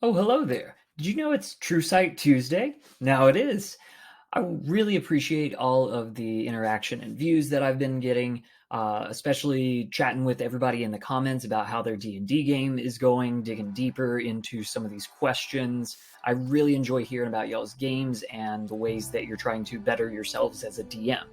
Oh, hello there. Did you know it's Truesight Tuesday? Now it is. I really appreciate all of the interaction and views that I've been getting, especially chatting with everybody in the comments about how their D&D game is going, digging deeper into some of these questions. I really enjoy hearing about y'all's games and the ways that you're trying to better yourselves as a DM.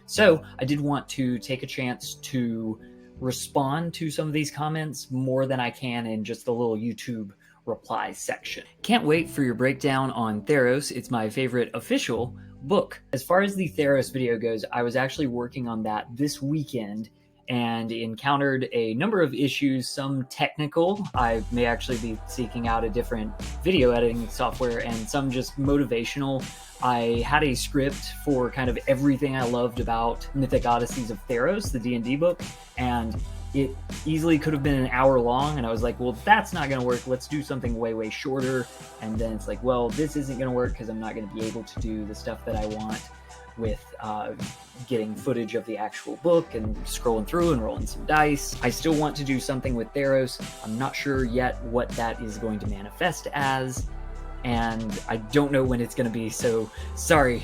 So I did want to take a chance to respond to some of these comments more than I can in just the little YouTube reply section. Can't wait for your breakdown on Theros. It's my favorite official book. As far as the Theros video goes, I was actually working on that this weekend and encountered a number of issues, some technical. I may actually be seeking out a different video editing software, and some just motivational. I had a script for kind of everything I loved about Mythic Odysseys of Theros, the D&D book, and it easily could have been an hour long, and I was like, well, that's not going to work. Let's do something way shorter. And then it's like, well, this isn't going to work because I'm not going to be able to do the stuff that I want with getting footage of the actual book and scrolling through and rolling some dice. I still want to do something with Theros. I'm not sure yet what that is going to manifest as, and I don't know when it's going to be, so sorry.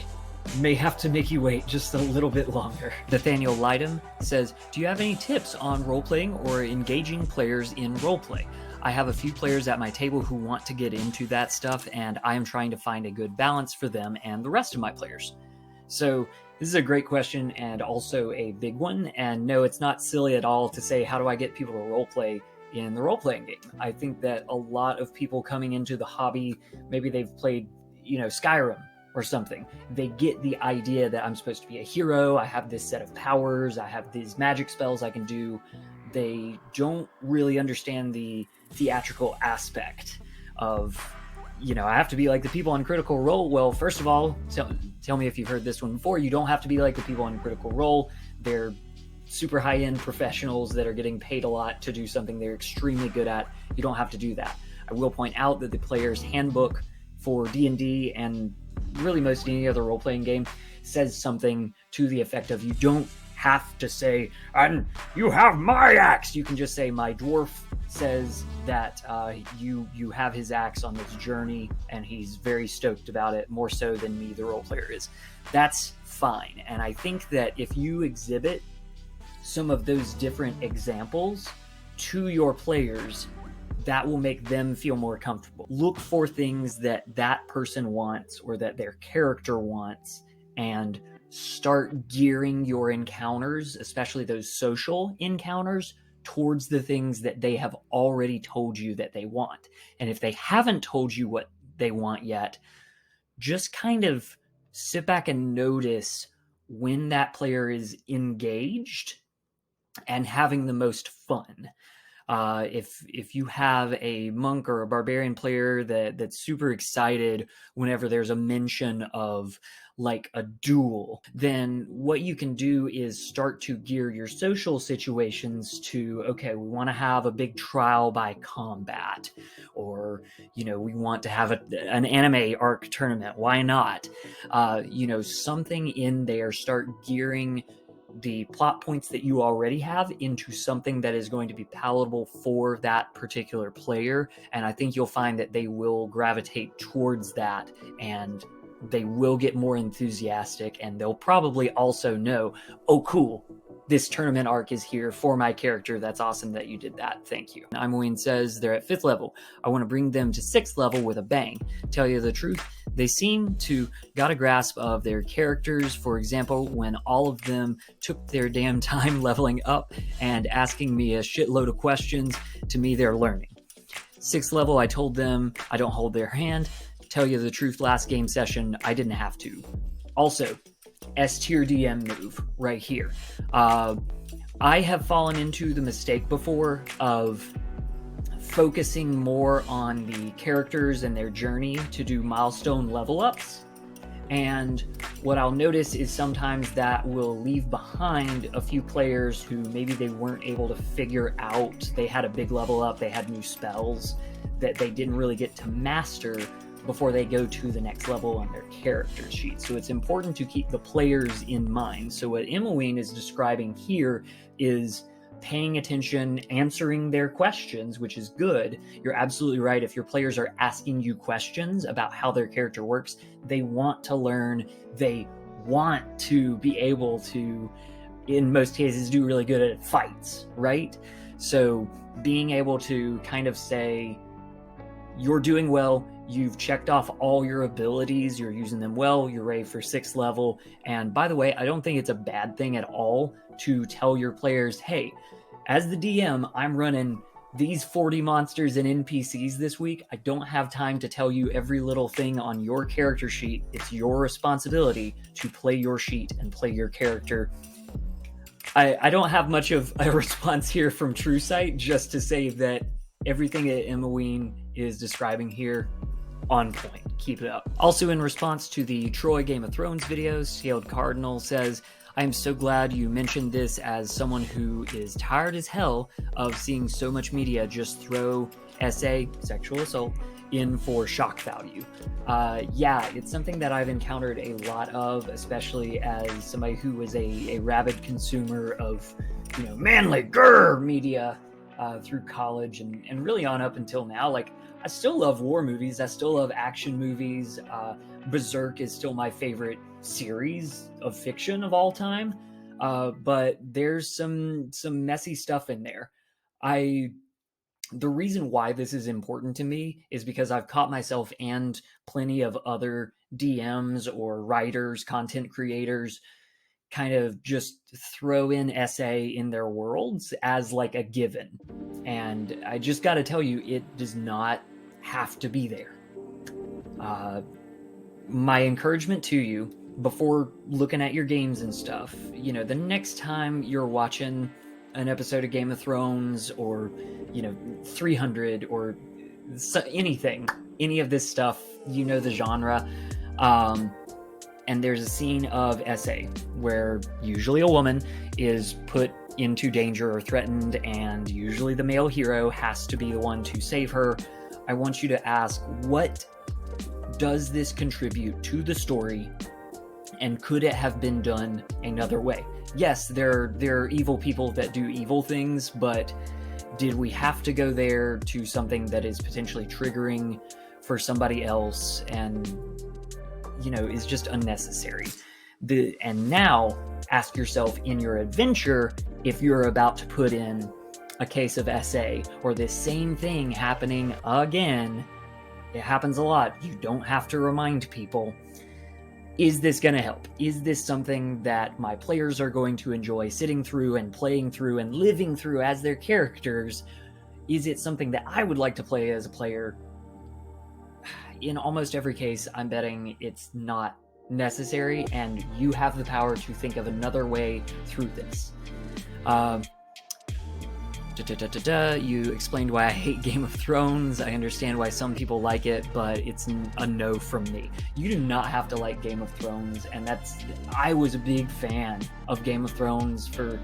May have to make you wait just a little bit longer. Nathaniel Lydham says, do you have any tips on role-playing or engaging players in roleplay? I have a few players at my table who want to get into that stuff, and I am trying to find a good balance for them and the rest of my players. So this is a great question and also a big one. And no, it's not silly at all to say, how do I get people to roleplay in the role-playing game? I think that a lot of people coming into the hobby, maybe they've played, Skyrim or something. They get the idea that I'm supposed to be a hero, I have this set of powers, I have these magic spells I can do. They don't really understand the theatrical aspect of, I have to be like the people on Critical Role. Well, first of all, tell me if you've heard this one before. You don't have to be like the people on Critical Role. They're super high-end professionals that are getting paid a lot to do something they're extremely good at. You don't have to do that. I will point out that the player's handbook for D&D and really most any other role-playing game says something to the effect of, you don't have to say, and you have my axe. You can just say, my dwarf says that you have his axe on this journey and he's very stoked about it, more so than me, the role player, is. That's fine. And I think that if you exhibit some of those different examples to your players, that will make them feel more comfortable. Look for things that that person wants or that their character wants, and start gearing your encounters, especially those social encounters, towards the things that they have already told you that they want. And if they haven't told you what they want yet, just kind of sit back and notice when that player is engaged and having the most fun. If you have a monk or a barbarian player that's super excited whenever there's a mention of like a duel, then what you can do is start to gear your social situations to, okay, we want to have a big trial by combat, or we want to have an anime arc tournament. Why not? Something in there. Start gearing the plot points that you already have into something that is going to be palatable for that particular player. And I think you'll find that they will gravitate towards that, and they will get more enthusiastic, and they'll probably also know, oh, cool, this tournament arc is here for my character. That's awesome that you did that. Thank you. Imween says they're at 5th level. I want to bring them to 6th level with a bang. Tell you the truth, they seem to got a grasp of their characters. For example, when all of them took their damn time leveling up and asking me a shitload of questions, to me, they're learning. 6th level, I told them I don't hold their hand. Tell you the truth, last game session, I didn't have to. Also, S-tier DM move right here. I have fallen into the mistake before of focusing more on the characters and their journey to do milestone level ups. And what I'll notice is sometimes that will leave behind a few players who maybe they weren't able to figure out. They had a big level up, they had new spells that they didn't really get to master before they go to the next level on their character sheet. So it's important to keep the players in mind. So what Emmeline is describing here is paying attention, answering their questions, which is good. You're absolutely right. If your players are asking you questions about how their character works, they want to learn, they want to be able to, in most cases, do really good at fights, right? So being able to kind of say, you're doing well, you've checked off all your abilities, you're using them well, you're ready for 6th level. And by the way, I don't think it's a bad thing at all to tell your players, hey, as the DM, I'm running these 40 monsters and NPCs this week. I don't have time to tell you every little thing on your character sheet. It's your responsibility to play your sheet and play your character. I don't have much of a response here from Truesight, just to say that everything that Emma Ween is describing here, on point. Keep it up. Also, in response to the Troy Game of Thrones videos, Scaled Cardinal says, I am so glad you mentioned this as someone who is tired as hell of seeing so much media just throw SA, sexual assault, in for shock value. Yeah, it's something that I've encountered a lot of, especially as somebody who was a rabid consumer of, manly grr media through college and really on up until now. Like, I still love war movies. I still love action movies. Berserk is still my favorite series of fiction of all time. But there's some messy stuff in there. The reason why this is important to me is because I've caught myself and plenty of other DMs or writers, content creators, kind of just throw in SA in their worlds as like a given. And I just got to tell you, it does not have to be there. My encouragement to you, before looking at your games and stuff, the next time you're watching an episode of Game of Thrones or 300 or anything, any of this stuff, the genre, and there's a scene of SA where usually a woman is put into danger or threatened, and usually the male hero has to be the one to save her. I want you to ask, what does this contribute to the story, and could it have been done another way? Yes, there are evil people that do evil things, but did we have to go there to something that is potentially triggering for somebody else and, is just unnecessary? And now ask yourself in your adventure, if you're about to put in a case of SA or this same thing happening again, it happens a lot. You don't have to remind people. Is this going to help? Is this something that my players are going to enjoy sitting through and playing through and living through as their characters? Is it something that I would like to play as a player? In almost every case, I'm betting it's not necessary, and you have the power to think of another way through this. You explained why I hate Game of Thrones. I understand why some people like it, but it's a no from me. You do not have to like Game of Thrones, and I was a big fan of Game of Thrones for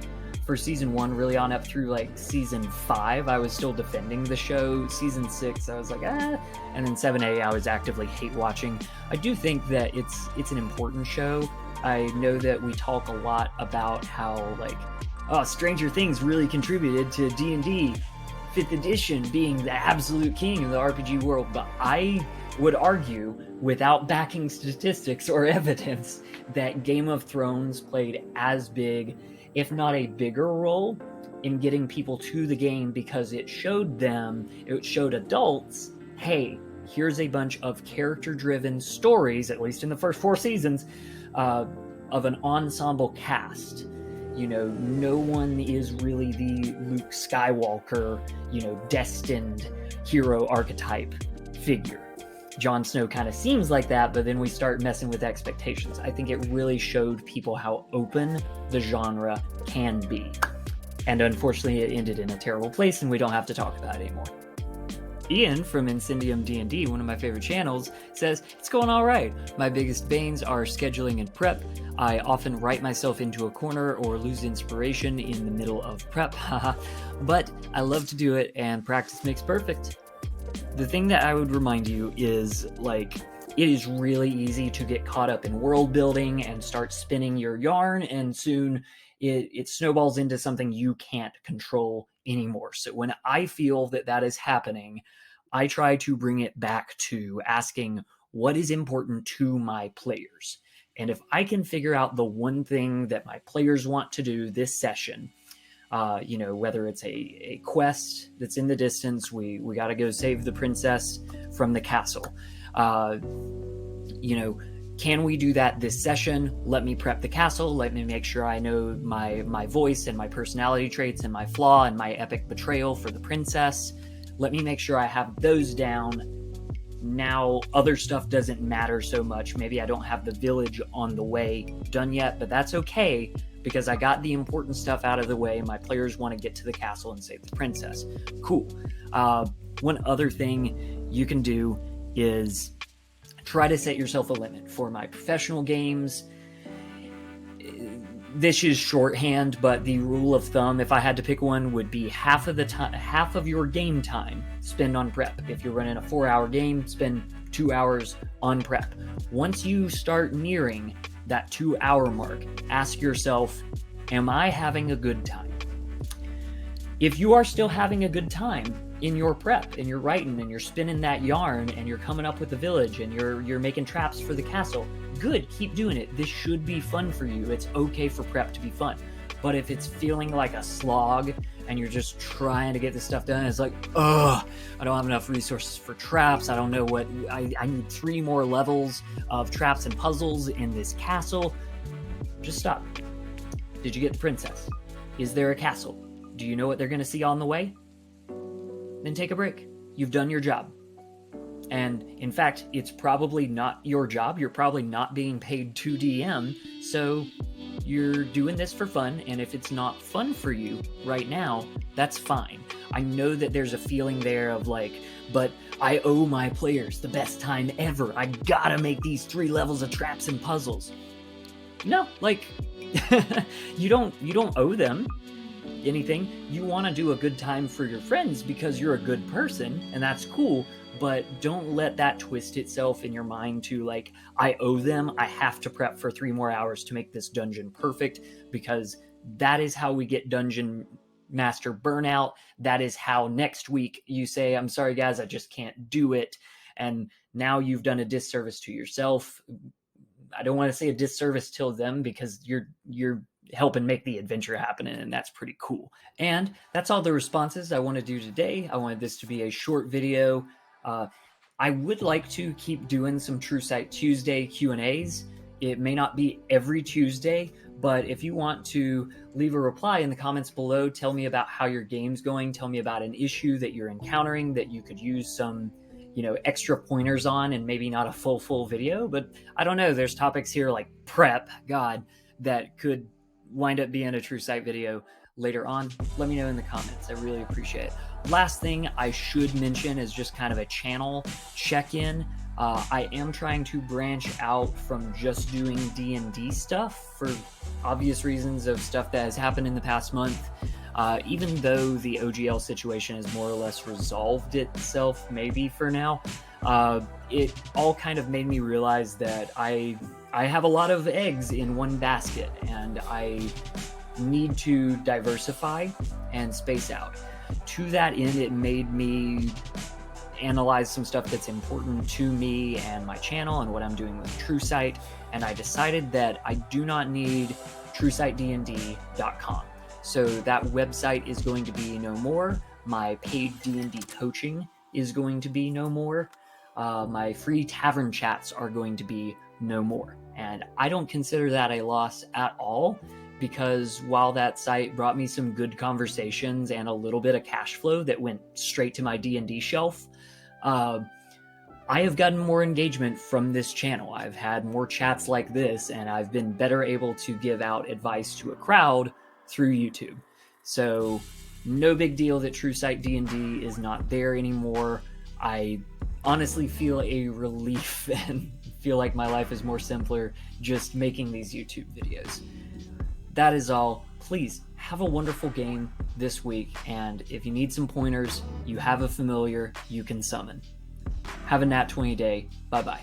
season 1, really on up through like season 5. I was still defending the show. Season 6, I was like, and then 7A, I was actively hate watching. I do think that it's an important show. I know that we talk a lot about how Stranger Things really contributed to D&D 5th edition being the absolute king of the RPG world, but I would argue, without backing statistics or evidence, that Game of Thrones played as big, if not a bigger role, in getting people to the game, because it showed adults, hey, here's a bunch of character-driven stories, at least in the first 4 seasons, of an ensemble cast. No one is really the Luke Skywalker, destined hero archetype figure. Jon Snow kind of seems like that, but then we start messing with expectations. I think it really showed people how open the genre can be. And unfortunately, it ended in a terrible place, and we don't have to talk about it anymore. Ian from Incendium D&D, one of my favorite channels, says, it's going all right. My biggest banes are scheduling and prep. I often write myself into a corner or lose inspiration in the middle of prep, but I love to do it, and practice makes perfect. The thing that I would remind you is, it is really easy to get caught up in world building and start spinning your yarn, and soon it snowballs into something you can't control anymore. So when I feel that that is happening, I try to bring it back to asking what is important to my players. And if I can figure out the one thing that my players want to do this session, whether it's a quest that's in the distance, we got to go save the princess from the castle. Can we do that this session? Let me prep the castle. Let me make sure I know my voice and my personality traits and my flaw and my epic betrayal for the princess. Let me make sure I have those down. Now, other stuff doesn't matter so much. Maybe I don't have the village on the way done yet, but that's okay because I got the important stuff out of the way. My players want to get to the castle and save the princess. Cool. One other thing you can do is try to set yourself a limit. For my professional games, this is shorthand, but the rule of thumb, if I had to pick one, would be half of your game time spend on prep. If you're running a 4-hour game, spend 2 hours on prep. Once you start nearing that 2-hour mark, ask yourself, am I having a good time? If you are still having a good time in your prep and you're writing and you're spinning that yarn and you're coming up with the village and you're making traps for the castle, good, keep doing it. This should be fun for you. It's okay for prep to be fun. But if it's feeling like a slog and you're just trying to get this stuff done, it's like, ugh, I don't have enough resources for traps. I don't know what, I need 3 more levels of traps and puzzles in this castle. Just stop. Did you get the princess? Is there a castle? Do you know what they're going to see on the way? Then take a break. You've done your job. And in fact, it's probably not your job. You're probably not being paid to DM. So you're doing this for fun. And if it's not fun for you right now, that's fine. I know that there's a feeling there of like, but I owe my players the best time ever. I gotta make these 3 levels of traps and puzzles. No, like, you don't owe them anything. You want to do a good time for your friends because you're a good person, and that's cool, but don't let that twist itself in your mind to like, I owe them, I have to prep for 3 more hours to make this dungeon perfect, because that is how we get dungeon master burnout. That is how next week you say, I'm sorry guys, I just can't do it, and now you've done a disservice to yourself. I don't want to say a disservice to them because you're helping make the adventure happen, and that's pretty cool. And that's all the responses I want to do today. I wanted this to be a short video. I would like to keep doing some Truesight Tuesday Q&As. It may not be every Tuesday, but if you want to leave a reply in the comments below, tell me about how your game's going, tell me about an issue that you're encountering that you could use some extra pointers on, and maybe not a full video, but I don't know, there's topics here like prep, God, that could wind up being a Truesight video later on. Let me know in the comments. I really appreciate it. Last thing I should mention is just kind of a channel check-in. I am trying to branch out from just doing D&D stuff for obvious reasons of stuff that has happened in the past month. Even though the OGL situation has more or less resolved itself, maybe for now, it all kind of made me realize that I have a lot of eggs in one basket, and I need to diversify and space out. To that end, it made me analyze some stuff that's important to me and my channel and what I'm doing with Truesight, and I decided that I do not need TruesightDND.com. So that website is going to be no more. My paid D&D coaching is going to be no more. My free tavern chats are going to be no more. And I don't consider that a loss at all, because while that site brought me some good conversations and a little bit of cash flow that went straight to my D&D shelf, I have gotten more engagement from this channel. I've had more chats like this, and I've been better able to give out advice to a crowd through YouTube. So no big deal that Truesight D&D is not there anymore. I honestly feel a relief and feel like my life is more simpler just making these YouTube videos. That is all. Please have a wonderful game this week, and if you need some pointers, you have a familiar you can summon. Have a nat 20 day. Bye bye.